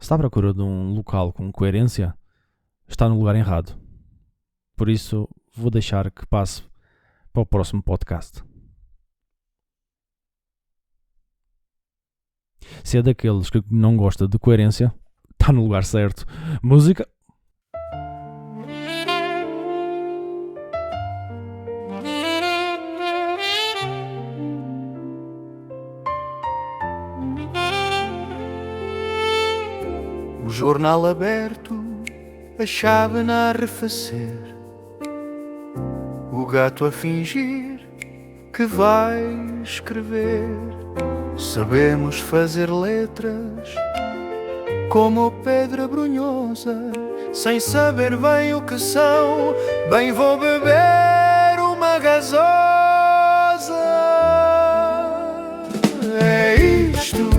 está à procura de um local com coerência, está no lugar errado. Por isso, vou deixar que passe para o próximo podcast. Se é daqueles que não gosta de coerência, está no lugar certo. Música. O jornal aberto, a chávena a arrefecer, o gato a fingir que vai escrever. Sabemos fazer letras como pedra brunhosa, sem saber bem o que são. Bem, vou beber uma gasosa. É isto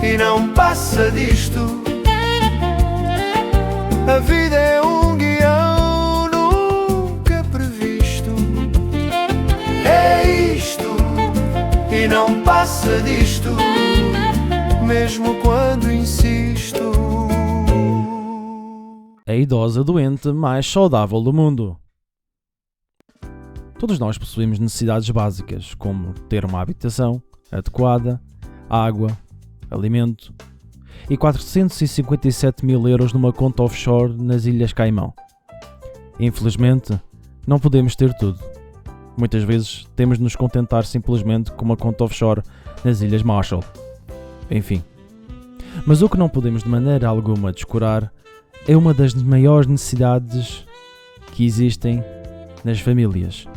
e não passa disto. A vida é um guião nunca previsto. É isto e não passa disto, mesmo quando insisto. A idosa doente mais saudável do mundo. Todos nós possuímos necessidades básicas, como ter uma habitação adequada, água, alimento e 457 mil euros numa conta offshore nas Ilhas Caimão. Infelizmente, não podemos ter tudo. Muitas vezes temos de nos contentar simplesmente com uma conta offshore nas Ilhas Marshall. Enfim. Mas o que não podemos de maneira alguma descurar é uma das maiores necessidades que existem nas famílias.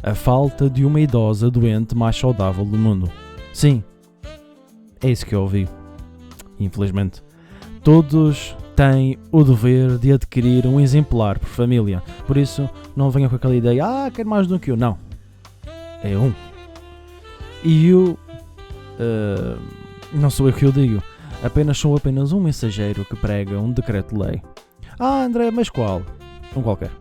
A falta de uma idosa doente mais saudável do mundo. Sim, é isso que eu ouvi. Infelizmente, todos têm o dever de adquirir um exemplar por família. Por isso, não venham com aquela ideia, quero mais do que um. Não. É um. E eu... não sou eu que o digo. Sou apenas um mensageiro que prega um decreto-lei. André, mas qual? Um qualquer.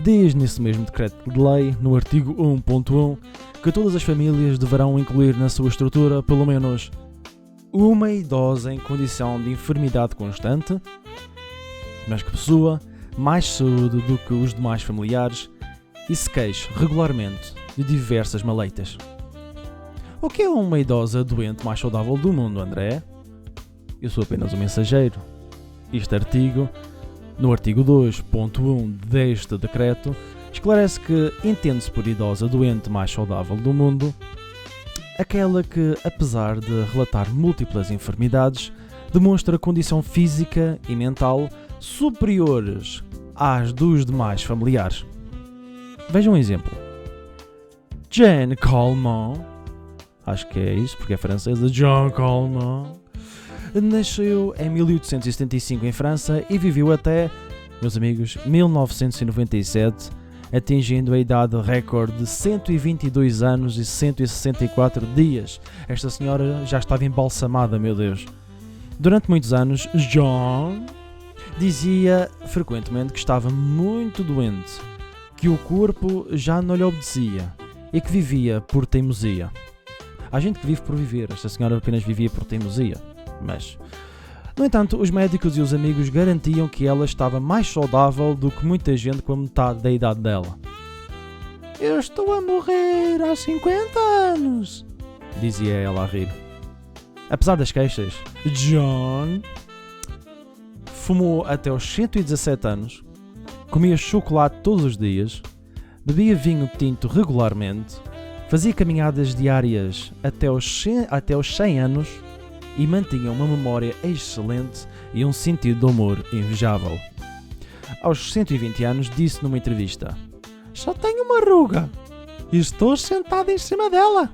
Diz nesse mesmo decreto de lei, no artigo 1.1, que todas as famílias deverão incluir na sua estrutura, pelo menos, uma idosa em condição de enfermidade constante, mas que possua mais saúde do que os demais familiares e se queixe regularmente de diversas maleitas. O que é uma idosa doente mais saudável do mundo, André? Eu sou apenas um mensageiro. Este artigo, no artigo 2.1 deste decreto, esclarece que entende-se por idosa doente mais saudável do mundo aquela que, apesar de relatar múltiplas enfermidades, demonstra condição física e mental superiores às dos demais familiares. Veja um exemplo. Jeanne Calment, acho que é isso porque é francesa, Jeanne Calment, nasceu em 1875 em França e viveu até, meus amigos, 1997, atingindo a idade recorde de 122 anos e 164 dias. Esta senhora já estava embalsamada, meu Deus. Durante muitos anos, Jeanne dizia frequentemente que estava muito doente, que o corpo já não lhe obedecia e que vivia por teimosia. Há gente que vive por viver, esta senhora apenas vivia por teimosia. Mas, no entanto, os médicos e os amigos garantiam que ela estava mais saudável do que muita gente com a metade da idade dela. Eu estou a morrer há 50 anos, dizia ela a rir. Apesar das queixas, John fumou até aos 117 anos, comia chocolate todos os dias, bebia vinho tinto regularmente, fazia caminhadas diárias até aos 100 anos e mantinha uma memória excelente e um sentido de humor invejável. Aos 120 anos disse numa entrevista: "Só tenho uma ruga e estou sentado em cima dela."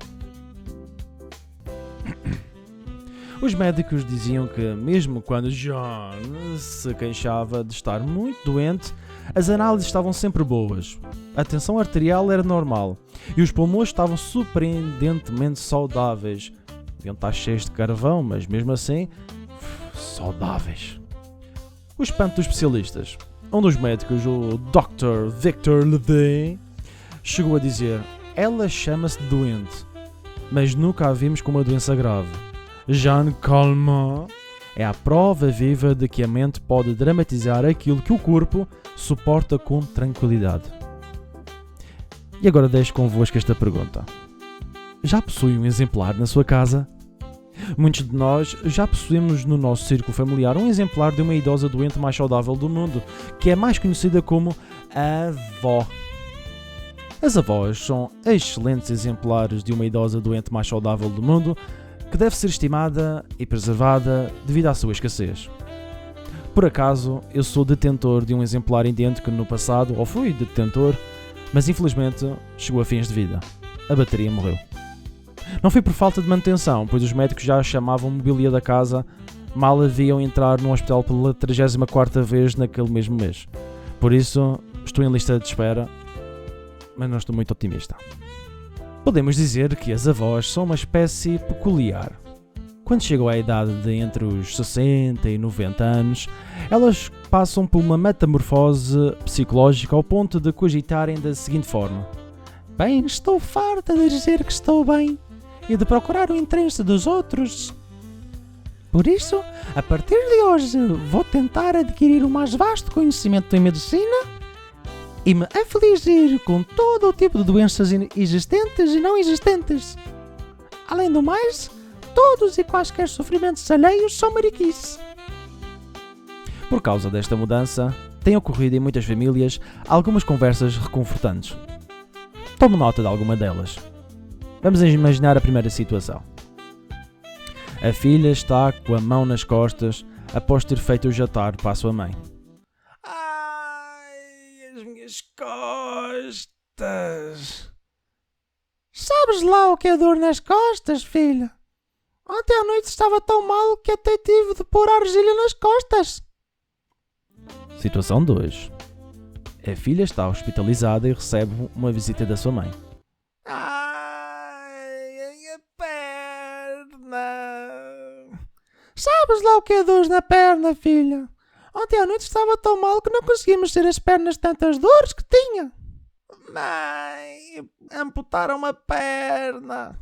Os médicos diziam que, mesmo quando John se queixava de estar muito doente, as análises estavam sempre boas, a tensão arterial era normal e os pulmões estavam surpreendentemente saudáveis. Deviam estar cheios de carvão, mas mesmo assim, saudáveis. O espanto dos especialistas. Um dos médicos, o Dr. Victor Levin, chegou a dizer: "Ela chama-se doente, mas nunca a vimos com uma doença grave. Jeanne Calment É a prova viva de que a mente pode dramatizar aquilo que o corpo suporta com tranquilidade. E agora deixo convosco esta pergunta. Já possui um exemplar na sua casa? Muitos de nós já possuímos no nosso círculo familiar um exemplar de uma idosa doente mais saudável do mundo, que é mais conhecida como a avó. As avós são excelentes exemplares de uma idosa doente mais saudável do mundo, que deve ser estimada e preservada devido à sua escassez. Por acaso, eu sou detentor de um exemplar idêntico no passado, ou fui detentor, mas infelizmente chegou a fins de vida. A bateria morreu. Não foi por falta de manutenção, pois os médicos já a chamavam mobília da casa, mal a viam entrar no hospital pela 34ª vez naquele mesmo mês. Por isso, estou em lista de espera, mas não estou muito otimista. Podemos dizer que as avós são uma espécie peculiar. Quando chegam à idade de entre os 60 e 90 anos, elas passam por uma metamorfose psicológica ao ponto de cogitarem da seguinte forma: bem, estou farta de dizer que estou bem e de procurar o interesse dos outros. Por isso, a partir de hoje, vou tentar adquirir o mais vasto conhecimento em medicina e me afligir com todo o tipo de doenças existentes e não existentes. Além do mais, todos e quaisquer sofrimentos alheios são mariquice. Por causa desta mudança, tem ocorrido em muitas famílias algumas conversas reconfortantes. Tome nota de alguma delas. Vamos imaginar a primeira situação. A filha está com a mão nas costas após ter feito o jantar para a sua mãe. Ai, as minhas costas. Sabes lá o que é dor nas costas, filha? Ontem à noite estava tão mal que até tive de pôr argilha nas costas. Situação 2. A filha está hospitalizada e recebe uma visita da sua mãe. Ai, a perna. Sabes lá o que é dor na perna, filha? Ontem à noite estava tão mal que não conseguia mexer as pernas de tantas dores que tinha. Mãe, amputaram a perna.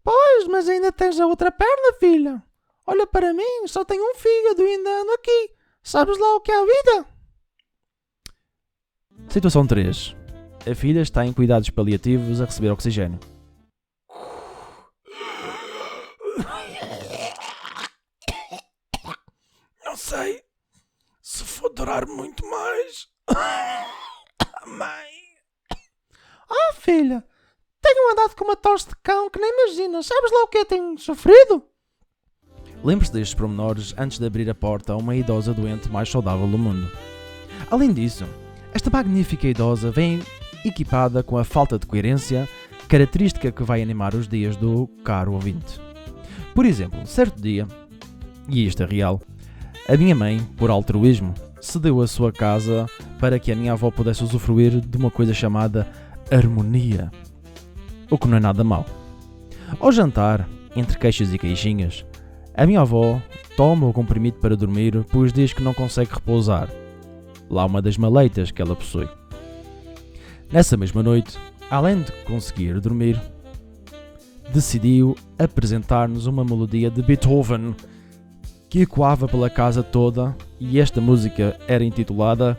Pois, mas ainda tens a outra perna, filha. Olha para mim, só tenho um fígado e ainda ando aqui. Sabes lá o que é a vida? Situação 3. A filha está em cuidados paliativos a receber oxigênio. Não sei se for durar muito mais. Mãe. Oh, filha, tenho andado com uma tosse de cão que nem imaginas. Sabes lá o que tenho sofrido? Lembre-se destes pormenores antes de abrir a porta a uma idosa doente mais saudável do mundo. Além disso, esta magnífica idosa vem equipada com a falta de coerência, característica que vai animar os dias do caro ouvinte. Por exemplo, certo dia, e isto é real, a minha mãe, por altruísmo, cedeu a sua casa para que a minha avó pudesse usufruir de uma coisa chamada harmonia, o que não é nada mau. Ao jantar, entre queixas e queixinhas, a minha avó toma o comprimido para dormir, pois diz que não consegue repousar. Lá uma das maleitas que ela possui. Nessa mesma noite, além de conseguir dormir, decidiu apresentar-nos uma melodia de Beethoven que ecoava pela casa toda, e esta música era intitulada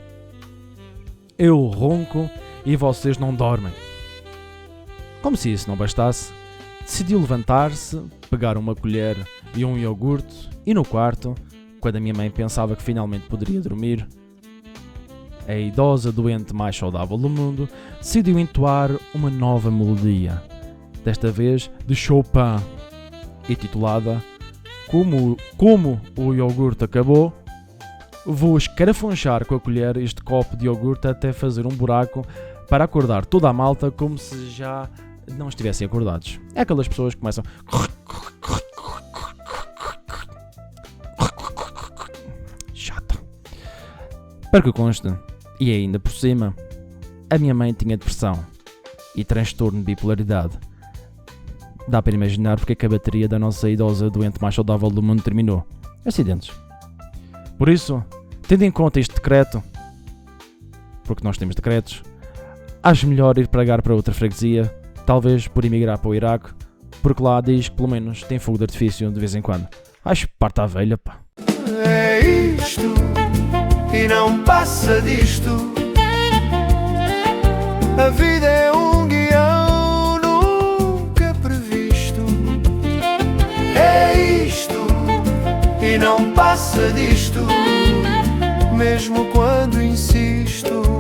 Eu Ronco e Vocês Não Dormem. Como se isso não bastasse, decidiu levantar-se, pegar uma colher e um iogurte e no quarto, quando a minha mãe pensava que finalmente poderia dormir, a idosa doente mais saudável do mundo decidiu entoar uma nova melodia, desta vez de Chopin, intitulada Como o iogurte acabou, vou escarafunchar com a colher este copo de iogurte até fazer um buraco para acordar toda a malta como se já não estivessem acordados. É aquelas pessoas que começam... Chata. Para que conste, e ainda por cima, a minha mãe tinha depressão e transtorno de bipolaridade. Dá para imaginar porque é que a bateria da nossa idosa doente mais saudável do mundo terminou. Acidentes. Por isso, tendo em conta este decreto, porque nós temos decretos, acho melhor ir pregar para outra freguesia, talvez por emigrar para o Iraque, porque lá diz que pelo menos tem fogo de artifício de vez em quando. Acho que parte à velha, pá. É isto e não passa disto. A vida é um guião nunca previsto. É isto e não passa disto, mesmo quando insisto.